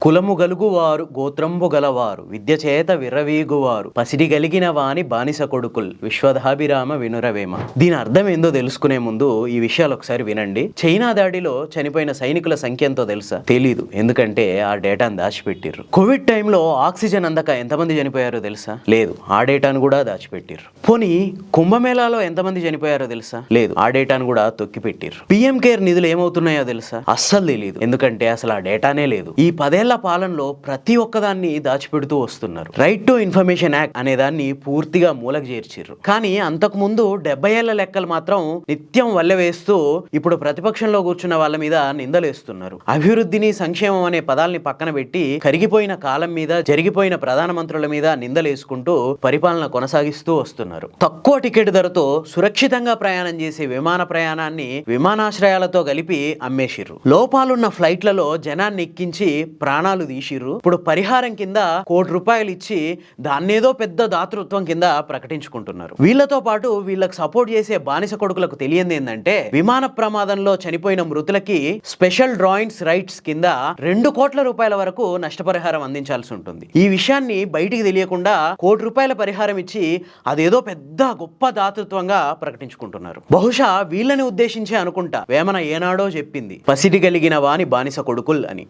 కులము గలుగువారు గోత్రంబు గలవారు విద్య చేత విర్రవీగువారు పసిడి గలిగిన వాని బానిస కొడుకుల్ విశ్వధాభిరామ వినురవేమ. దీని అర్థం ఏందో తెలుసుకునే ముందు ఈ విషయాలు ఒకసారి వినండి. చైనా దాడిలో చనిపోయిన సైనికుల సంఖ్య ఎంతో తెలుసా? తెలీదు, ఎందుకంటే ఆ డేటాను దాచిపెట్టిర్రు. కోవిడ్ టైంలో ఆక్సిజన్ అందక ఎంతమంది చనిపోయారో తెలుసా? లేదు, ఆ డేటాను కూడా దాచిపెట్టిర్రు. పోనీ కుంభమేళాలో ఎంతమంది చనిపోయారో తెలుసా? లేదు, ఆ డేటాను కూడా తొక్కిపెట్టిర్రు. పిఎం కేర్ నిధులు ఏమవుతున్నాయో తెలుసా? అస్సలు తెలియదు, ఎందుకంటే అసలు ఆ డేటానే లేదు. ఈ 10 ఏళ్ల పాలనలో ప్రతి ఒక్కదాన్ని దాచిపెడుతూ వస్తున్నారు. రైట్ టు ఇన్ఫర్మేషన్ యాక్ట్ అనే దాన్ని పూర్తిగా మూలకు చేర్చిర్రు. కానీ అంతకు ముందు 70 ఏళ్ల లెక్కలు మాత్రం నిత్యం వల్లెవేస్తూ ఇప్పుడు ప్రతిపక్షంలో కూర్చున్న వాళ్ళ మీద నిందలేస్తున్నారు. అభివృద్ధిని సంక్షేమం అనే పదాల్ని పక్కన పెట్టి కరిగిపోయిన కాలం మీద జరిగిపోయిన ప్రధానమంత్రుల మీద నిందలేసుకుంటూ పరిపాలన కొనసాగిస్తూ వస్తున్నారు. తక్కువ టికెట్ ధరతో సురక్షితంగా ప్రయాణం చేసే విమాన ప్రయాణాన్ని విమానాశ్రయాలతో కలిపి అమ్మేసిర్రు. లోపాలున్న ఫ్లైట్లలో జనాన్ని ఎక్కించి ప్రాణాలు తీసిర్రు. ఇప్పుడు పరిహారం కింద ₹1,00,00,000 ఇచ్చి దాన్నేదో పెద్ద దాతృత్వం కింద ప్రకటించుకుంటున్నారు. వీళ్లతో పాటు వీళ్ళకి సపోర్ట్ చేసే బానిస కొడుకులకు తెలియంది ఏంటంటే విమాన ప్రమాదంలో చనిపోయిన మృతులకి స్పెషల్ డ్రాయింట్స్ రైట్స్ కింద ₹2,00,00,000 వరకు నష్టపరిహారం అందించాల్సి ఉంటుంది. ఈ విషయాన్ని బయటికి తెలియకుండా ₹1,00,00,000 పరిహారం ఇచ్చి అదేదో పెద్ద గొప్ప దాతృత్వంగా ప్రకటించుకుంటున్నారు. బహుశా వీళ్ళని ఉద్దేశించే అనుకుంటా వేమన ఏనాడో చెప్పింది, పసిడి కలిగిన వాని బానిస కొడుకుల్ అని.